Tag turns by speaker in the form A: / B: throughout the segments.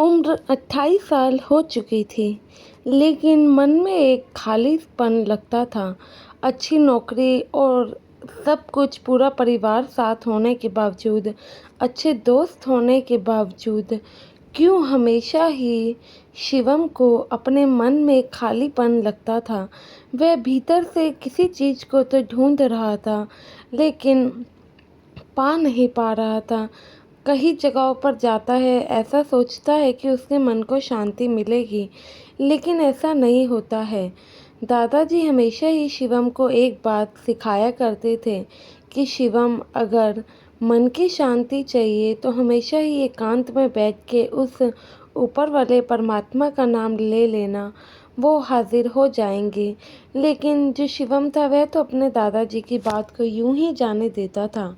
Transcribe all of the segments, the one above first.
A: उम्र 28 साल हो चुकी थी, लेकिन मन में एक खालीपन लगता था। अच्छी नौकरी और सब कुछ, पूरा परिवार साथ होने के बावजूद, अच्छे दोस्त होने के बावजूद, क्यों हमेशा ही शिवम को अपने मन में खालीपन लगता था। वह भीतर से किसी चीज़ को तो ढूंढ रहा था, लेकिन पा नहीं पा रहा था। कई जगहों पर जाता है, ऐसा सोचता है कि उसके मन को शांति मिलेगी, लेकिन ऐसा नहीं होता है। दादाजी हमेशा ही शिवम को एक बात सिखाया करते थे कि शिवम, अगर मन की शांति चाहिए तो हमेशा ही एकांत में बैठ के उस ऊपर वाले परमात्मा का नाम ले लेना, वो हाजिर हो जाएंगे। लेकिन जो शिवम था वह तो अपने दादाजी की बात को यूं ही जाने देता था,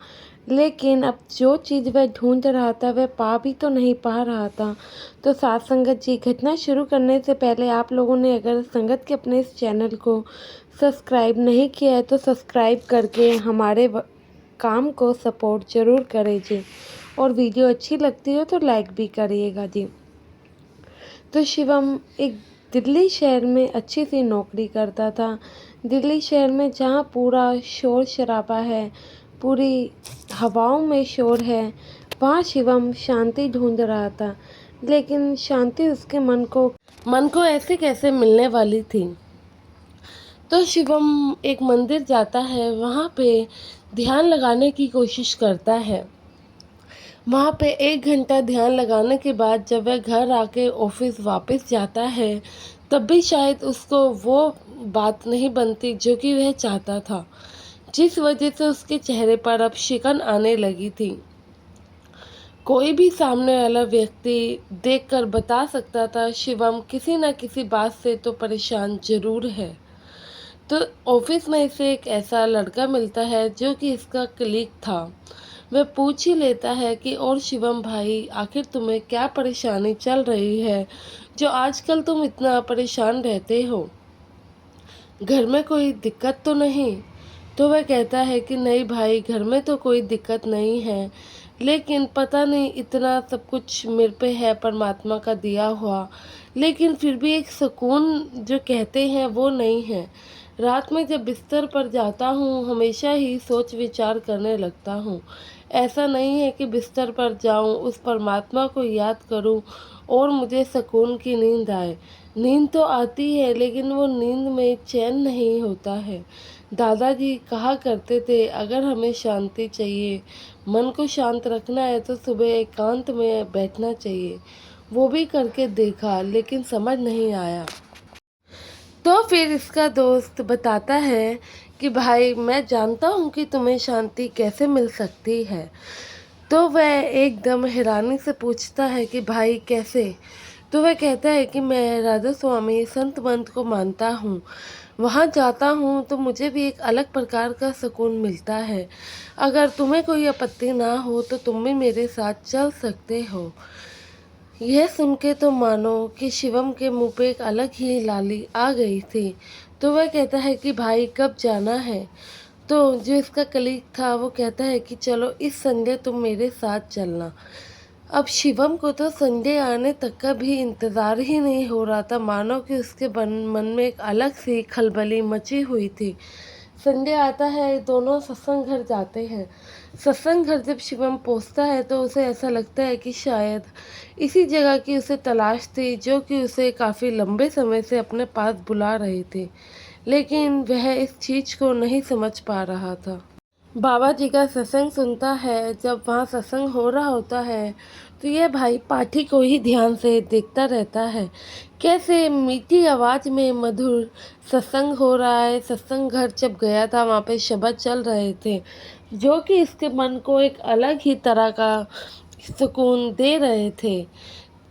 A: लेकिन अब जो चीज़ वह ढूंढ रहा था वह पा भी तो नहीं पा रहा था। तो साथ संगत जी, घटना शुरू करने से पहले आप लोगों ने अगर संगत के अपने इस चैनल को सब्सक्राइब नहीं किया है तो सब्सक्राइब करके हमारे काम को सपोर्ट ज़रूर करें जी। और वीडियो अच्छी लगती हो तो लाइक भी करिएगा जी। तो शिवम एक दिल्ली शहर में अच्छी सी नौकरी करता था। दिल्ली शहर में जहाँ पूरा शोर शराबा है, पूरी हवाओं में शोर है, वहाँ शिवम शांति ढूंढ रहा था। लेकिन शांति उसके मन को ऐसे कैसे मिलने वाली थी। तो शिवम एक मंदिर जाता है, वहाँ पे ध्यान लगाने की कोशिश करता है। वहाँ पे 1 घंटा ध्यान लगाने के बाद जब वह घर आके ऑफिस वापस जाता है, तब भी शायद उसको वो बात नहीं बनती जो कि वह चाहता था, जिस वजह से उसके चेहरे पर अब शिकन आने लगी थी। कोई भी सामने वाला व्यक्ति देखकर बता सकता था शिवम किसी न किसी बात से तो परेशान जरूर है। तो ऑफिस में इसे एक ऐसा लड़का मिलता है जो कि इसका कलीग था। वह पूछ ही लेता है कि और शिवम भाई, आखिर तुम्हें क्या परेशानी चल रही है जो आजकल तुम इतना परेशान रहते हो? घर में कोई दिक्कत तो नहीं? तो वह कहता है कि नहीं भाई, घर में तो कोई दिक्कत नहीं है, लेकिन पता नहीं इतना सब कुछ मेरे पे है परमात्मा का दिया हुआ, लेकिन फिर भी एक सुकून जो कहते हैं वो नहीं है। रात में जब बिस्तर पर जाता हूँ हमेशा ही सोच विचार करने लगता हूँ। ऐसा नहीं है कि बिस्तर पर जाऊँ, उस परमात्मा को याद करूँ और मुझे सुकून की नींद आए। नींद तो आती है, लेकिन वो नींद में चैन नहीं होता है। दादाजी कहा करते थे, अगर हमें शांति चाहिए, मन को शांत रखना है तो सुबह एकांत में बैठना चाहिए। वो भी करके देखा, लेकिन समझ नहीं आया। तो फिर इसका दोस्त बताता है कि भाई, मैं जानता हूँ कि तुम्हें शांति कैसे मिल सकती है। तो वह एकदम हैरानी से पूछता है कि भाई कैसे? तो वह कहता है कि मैं राधा स्वामी संत मंत को मानता हूँ, वहाँ जाता हूँ तो मुझे भी एक अलग प्रकार का सुकून मिलता है। अगर तुम्हें कोई आपत्ति ना हो तो तुम भी मेरे साथ चल सकते हो। यह सुन के तो मानो कि शिवम के मुंह पे एक अलग ही लाली आ गई थी। तो वह कहता है कि भाई कब जाना है? तो जो इसका कलीग था वो कहता है कि चलो इस संडे तुम मेरे साथ चलना। अब शिवम को तो संडे आने तक का भी इंतज़ार ही नहीं हो रहा था, मानो कि उसके मन में एक अलग सी खलबली मची हुई थी। संडे आता है, दोनों सत्संग घर जाते हैं। सत्संग घर जब शिवम पहुंचता है तो उसे ऐसा लगता है कि शायद इसी जगह की उसे तलाश थी, जो कि उसे काफ़ी लंबे समय से अपने पास बुला रही थी, लेकिन वह इस चीज़ को नहीं समझ पा रहा था। बाबा जी का सत्संग सुनता है। जब वहाँ सत्संग हो रहा होता है तो यह भाई पाठी को ही ध्यान से देखता रहता है, कैसे मीठी आवाज़ में मधुर सत्संग हो रहा है। सत्संग घर जब गया था वहाँ पे शब्द चल रहे थे, जो कि इसके मन को एक अलग ही तरह का सुकून दे रहे थे।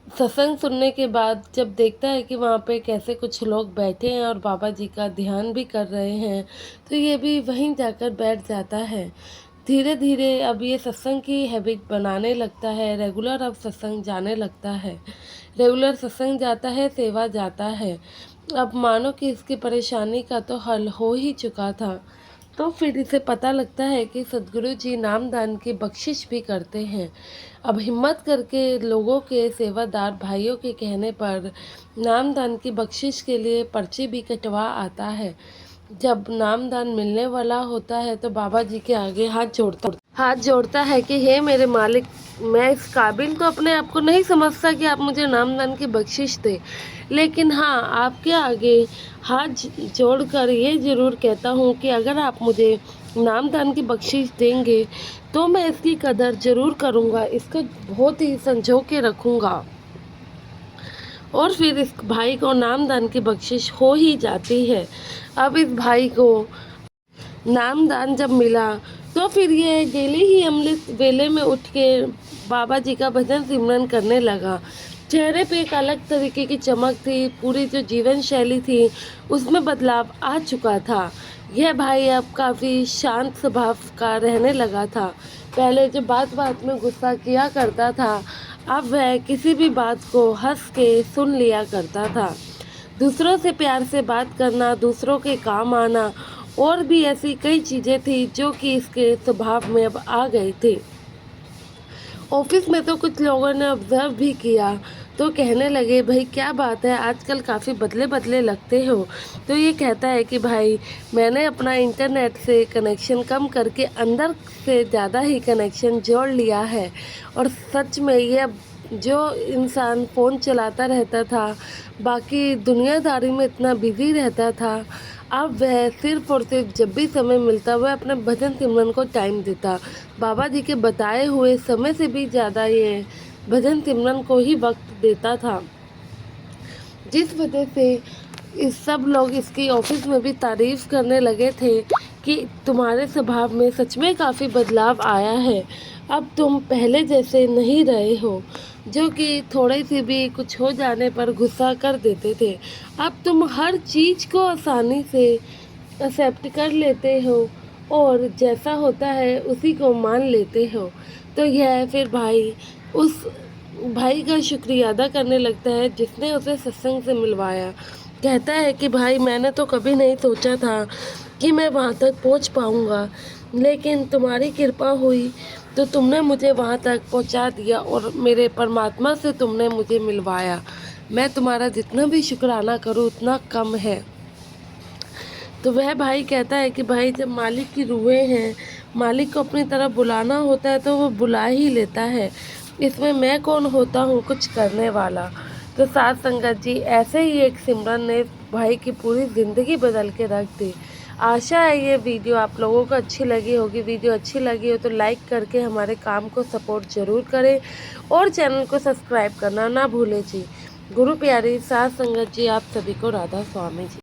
A: सत्संग सुनने के बाद जब देखता है कि वहाँ पे कैसे कुछ लोग बैठे हैं और बाबा जी का ध्यान भी कर रहे हैं, तो ये भी वहीं जाकर बैठ जाता है। धीरे धीरे अब ये सत्संग की हैबिट बनाने लगता है, रेगुलर अब सत्संग जाने लगता है। रेगुलर सत्संग जाता है, सेवा जाता है। अब मानो कि इसकी परेशानी का तो हल हो ही चुका था। तो फिर इसे पता लगता है कि सद्गुरु जी नामदान की बख्शिश भी करते हैं। अब हिम्मत करके लोगों के सेवादार भाइयों के कहने पर नामदान की बख्शिश के लिए पर्ची भी कटवा आता है। जब नामदान मिलने वाला होता है तो बाबा जी के आगे हाथ जोड़ता है कि हे मेरे मालिक, मैं इस काबिल तो अपने आप को नहीं समझता कि आप मुझे नामदान की बख्शिश दें, लेकिन हाँ, आपके आगे हाथ जोड़कर ये ज़रूर कहता हूँ कि अगर आप मुझे नामदान की बख्शिश देंगे तो मैं इसकी कदर ज़रूर करूँगा, इसको बहुत ही संजो के रखूँगा। और फिर इस भाई को नामदान की बख्शिश हो ही जाती है। अब इस भाई को नामदान जब मिला तो फिर ये गेले ही अमृत वेले में उठ के बाबा जी का भजन सिमरन करने लगा। चेहरे पे एक अलग तरीके की चमक थी, पूरी जो जीवन शैली थी उसमें बदलाव आ चुका था। यह भाई अब काफ़ी शांत स्वभाव का रहने लगा था। पहले जो बात बात में गुस्सा किया करता था, अब वह किसी भी बात को हंस के सुन लिया करता था। दूसरों से प्यार से बात करना, दूसरों के काम आना और भी ऐसी कई चीज़ें थी जो कि इसके स्वभाव में अब आ गई थी। ऑफिस में तो कुछ लोगों ने ऑब्जर्व भी किया तो कहने लगे, भाई क्या बात है, आजकल काफ़ी बदले बदले लगते हो। तो ये कहता है कि भाई मैंने अपना इंटरनेट से कनेक्शन कम करके अंदर से ज़्यादा ही कनेक्शन जोड़ लिया है। और सच में ये जो इंसान फ़ोन चलाता रहता था, बाकी दुनियादारी में इतना बिज़ी रहता था, अब वह सिर्फ और सिर्फ जब भी समय मिलता वह अपने भजन सिमरन को टाइम देता। बाबा जी के बताए हुए समय से भी ज़्यादा ये भजन सिमरन को ही वक्त देता था, जिस वजह से इस सब लोग इसकी ऑफिस में भी तारीफ़ करने लगे थे कि तुम्हारे स्वभाव में सच में काफ़ी बदलाव आया है। अब तुम पहले जैसे नहीं रहे हो, जो कि थोड़ी सी भी कुछ हो जाने पर गुस्सा कर देते थे। अब तुम हर चीज़ को आसानी से एक्सेप्ट कर लेते हो और जैसा होता है उसी को मान लेते हो। तो यह फिर भाई उस भाई का शुक्रिया अदा करने लगता है जिसने उसे सत्संग से मिलवाया। कहता है कि भाई मैंने तो कभी नहीं सोचा था कि मैं वहाँ तक पहुँच पाऊँगा, लेकिन तुम्हारी कृपा हुई तो तुमने मुझे वहाँ तक पहुँचा दिया और मेरे परमात्मा से तुमने मुझे मिलवाया। मैं तुम्हारा जितना भी शुक्राना करूँ उतना कम है। तो वह भाई कहता है कि भाई जब मालिक की रूहें हैं, मालिक को अपनी तरफ बुलाना होता है तो वो बुला ही लेता है, इसमें मैं कौन होता हूँ कुछ करने वाला। तो साथ संगत जी, ऐसे ही एक सिमरन ने भाई की पूरी ज़िंदगी बदल के रख दी। आशा है ये वीडियो आप लोगों को अच्छी लगी होगी। वीडियो अच्छी लगी हो तो लाइक करके हमारे काम को सपोर्ट ज़रूर करें और चैनल को सब्सक्राइब करना ना भूलें जी। गुरु प्यारी साथ संगत जी, आप सभी को राधा स्वामी जी।